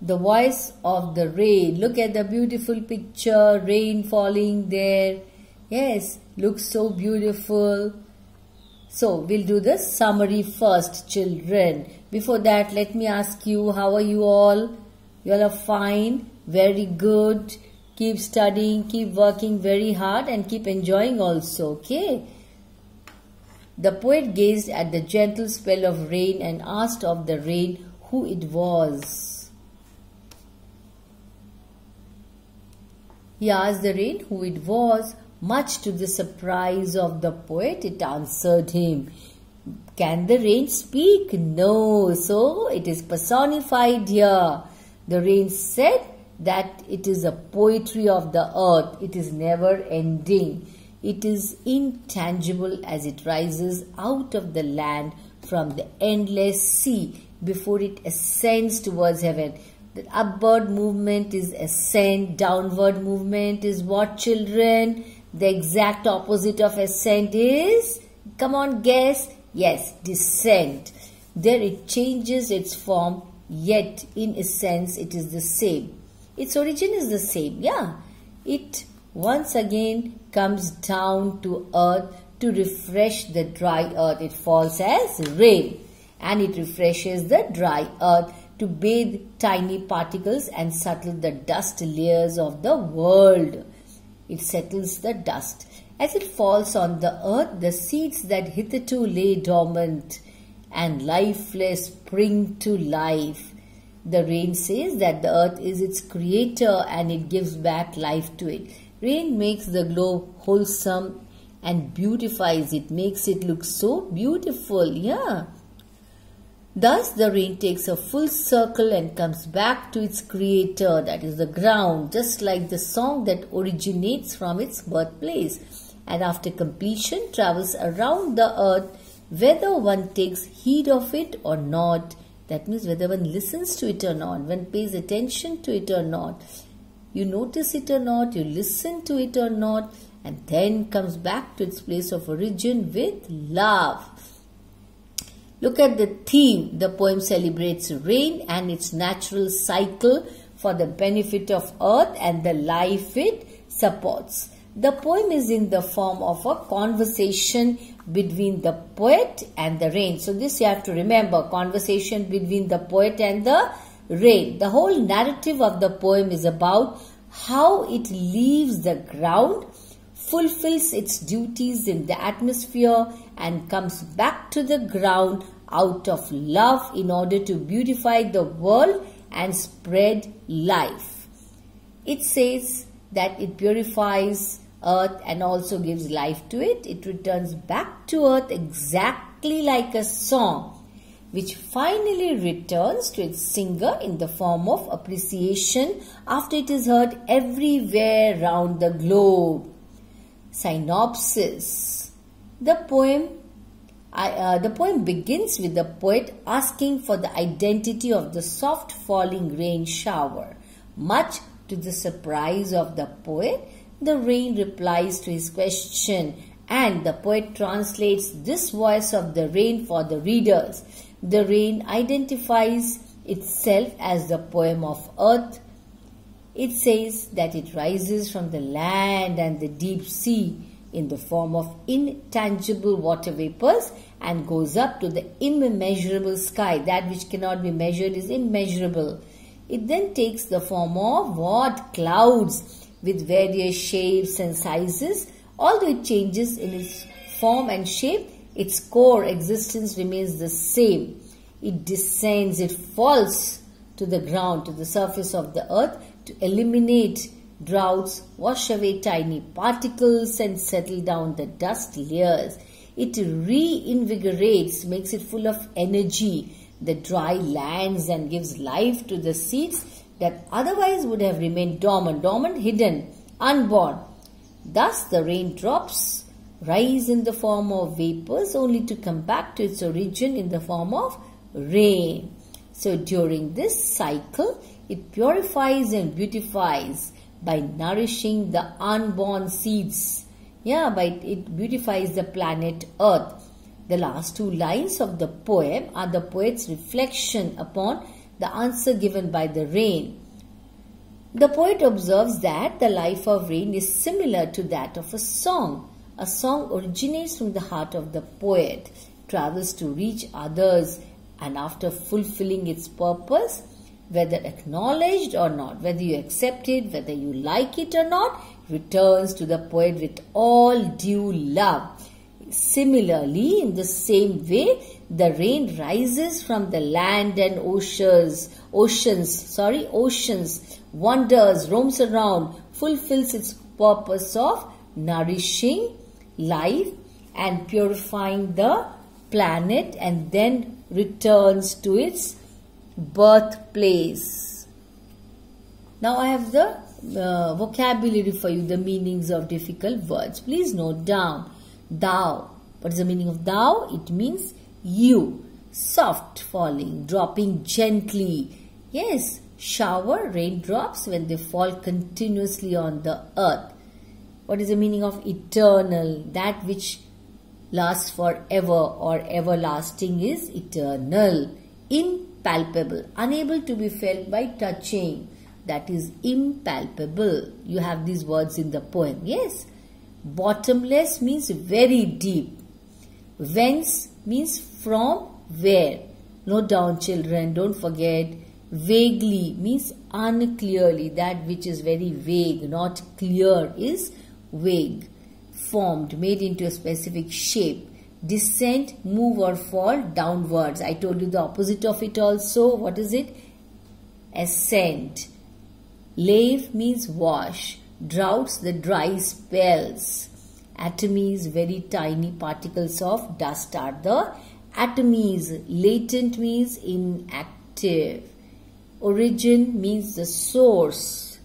The voice of the rain. Look at the beautiful picture, rain falling there. Yes, looks so beautiful. So, we'll do the summary first, children. Before that, let me ask you, how are you all? You all are fine? Very good. Keep studying, keep working very hard and keep enjoying also, okay? The poet gazed at the gentle spell of rain and asked of the rain who it was. He asked the rain who it was. Much to the surprise of the poet, it answered him. Can the rain speak? No. So it is personified here. The rain said that it is a poetry of the earth. It is never ending. It is intangible as it rises out of the land from the endless sea before it ascends towards heaven. The upward movement is ascent. Downward movement is what, children? The exact opposite of ascent is, come on, guess. Yes, descent. There it changes its form, yet in essence it is the same. Its origin is the same, yeah. It once again comes down to earth to refresh the dry earth. It falls as rain and it refreshes the dry earth to bathe tiny particles and settle the dust layers of the world. It settles the dust. As it falls on the earth, the seeds that hitherto lay dormant and lifeless spring to life. The rain says that the earth is its creator and it gives back life to it. Rain makes the globe wholesome and beautifies it, makes it look so beautiful, yeah. Thus, the rain takes a full circle and comes back to its creator, that is the ground, just like the song that originates from its birthplace, and after completion travels around the earth, whether one takes heed of it or not. That means whether one listens to it or not, one pays attention to it or not, you notice it or not, you listen to it or not, and then comes back to its place of origin with love. Look at the theme. The poem celebrates rain and its natural cycle for the benefit of earth and the life it supports. The poem is in the form of a conversation between the poet and the rain. So this you have to remember, conversation between the poet and the rain. The whole narrative of the poem is about how it leaves the ground, fulfills its duties in the atmosphere and comes back to the ground out of love in order to beautify the world and spread life. It says that it purifies earth and also gives life to it. It returns back to earth exactly like a song, which finally returns to its singer in the form of appreciation after it is heard everywhere round the globe. Synopsis. The poem begins with the poet asking for the identity of the soft falling rain shower. Much to the surprise of the poet, the rain replies to his question and the poet translates this voice of the rain for the readers. The rain identifies itself as the poem of earth. It says that it rises from the land and the deep sea in the form of intangible water vapors and goes up to the immeasurable sky. That which cannot be measured is immeasurable. It then takes the form of what? Clouds with various shapes and sizes. Although it changes in its form and shape, its core existence remains the same. It descends, it falls to the ground, to the surface of the earth to eliminate droughts, wash away tiny particles and settle down the dust layers. It reinvigorates, makes it full of energy, the dry lands and gives life to the seeds that otherwise would have remained dormant, hidden, unborn. Thus the raindrops rise in the form of vapors only to come back to its origin in the form of rain. So during this cycle, it purifies and beautifies by nourishing the unborn seeds. It beautifies the planet Earth. The last two lines of the poem are the poet's reflection upon the answer given by the rain. The poet observes that the life of rain is similar to that of a song. A song originates from the heart of the poet, travels to reach others, and after fulfilling its purpose, whether acknowledged or not, whether you accept it, whether you like it or not, returns to the poet with all due love. Similarly, in the same way, the rain rises from the land and oceans, wanders, roams around, fulfills its purpose of nourishing life and purifying the planet, and then returns to its birthplace. Now I have the vocabulary for you, the meanings of difficult words. Please note down. Thou. What is the meaning of thou? It means you. Soft falling, dropping gently. Yes, shower, raindrops when they fall continuously on the earth. What is the meaning of eternal? That which lasts forever or everlasting is eternal. Impalpable, unable to be felt by touching. That is impalpable. You have these words in the poem. Yes. Bottomless means very deep. Whence means from where. Note down, children, don't forget. Vaguely means unclearly. That which is very vague, not clear, is vague. Formed, made into a specific shape. Descent, move or fall downwards. I told you the opposite of it also. What is it? Ascent. Lave means wash. Droughts, the dry spells. Atomies, very tiny particles of dust are the atomies. Latent means inactive. Origin means the source.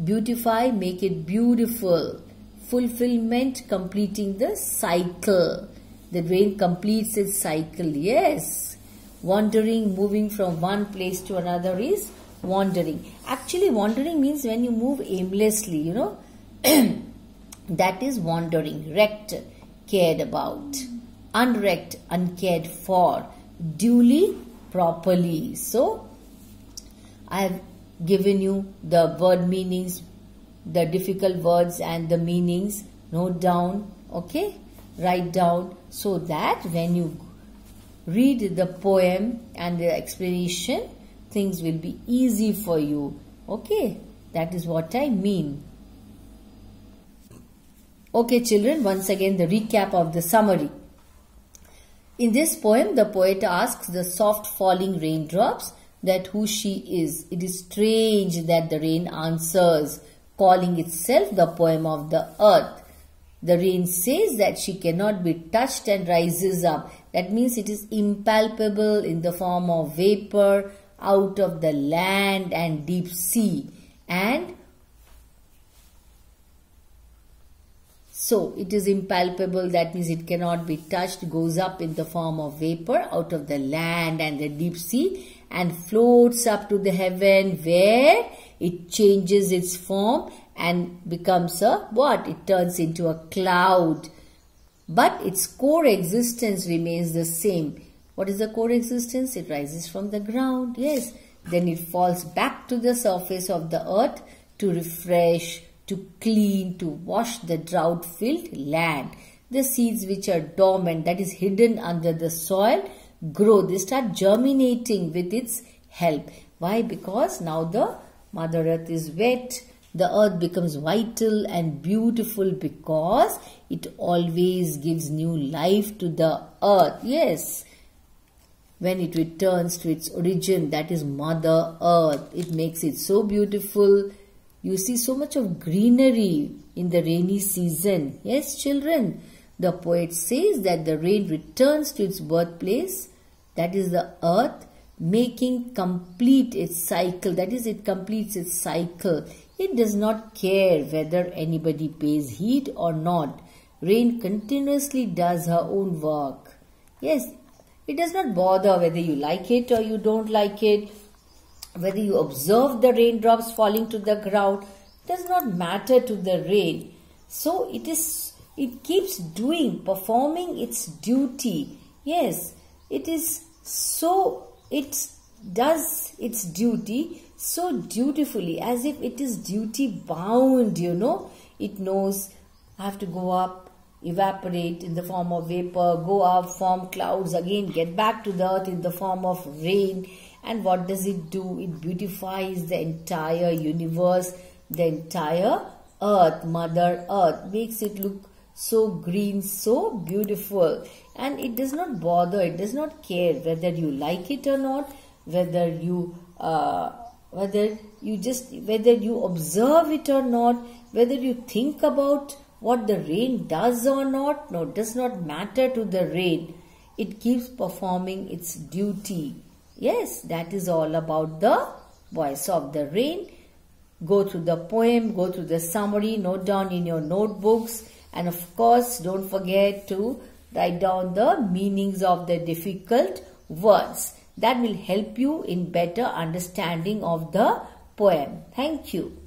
Beautify, make it beautiful. Fulfillment, completing the cycle. The rain completes its cycle. Yes. Wandering, moving from one place to another is wandering. Actually, wandering means when you move aimlessly, you know. That is wandering. Wrecked, cared about. Unwrecked, uncared for. Duly, properly. So, I have given you the word meanings, the difficult words and the meanings. Note down, okay? Write down so that when you read the poem and the explanation, things will be easy for you. Okay, that is what I mean. Okay, children, once again the recap of the summary. In this poem, the poet asks the soft falling raindrops that who she is. It is strange that the rain answers, calling itself the poem of the earth. The rain says that she cannot be touched and rises up. That means it is impalpable in the form of vapor out of the land and deep sea. And so it is impalpable, that means it cannot be touched, goes up in the form of vapor out of the land and the deep sea and floats up to the heaven, where it changes its form and becomes a what? It turns into a cloud. But its core existence remains the same. What is the core existence? It rises from the ground. Yes. Then it falls back to the surface of the earth to refresh, to clean, to wash the drought-filled land. The seeds which are dormant, that is hidden under the soil, grow. They start germinating with its help. Why? Because now the Mother Earth is wet. The earth becomes vital and beautiful because it always gives new life to the earth. Yes. When it returns to its origin, that is Mother Earth, it makes it so beautiful. You see so much of greenery in the rainy season. Yes, children. The poet says that the rain returns to its birthplace, that is the earth, making complete its cycle. That is, it completes its cycle. It does not care whether anybody pays heed or not. Rain continuously does her own work. Yes, it does not bother whether you like it or you don't like it, whether you observe the raindrops falling to the ground. It does not matter to the rain. So it keeps performing its duty. Yes, it is so, it does its duty so dutifully, as if it is duty bound, It knows I have to go up, evaporate in the form of vapor, go up, form clouds, again get back to the earth in the form of rain. And what does it do? It beautifies the entire universe, the entire earth, Mother Earth, makes it look so green, so beautiful. And it does not bother, it does not care whether you like it or not, whether you observe it or not, whether you think about what the rain does or not. No, it does not matter to the rain. It keeps performing its duty. Yes, that is all about the voice of the rain. Go through the poem, go through the summary, note down in your notebooks, and of course don't forget to write down the meanings of the difficult words. That will help you in better understanding of the poem. Thank you.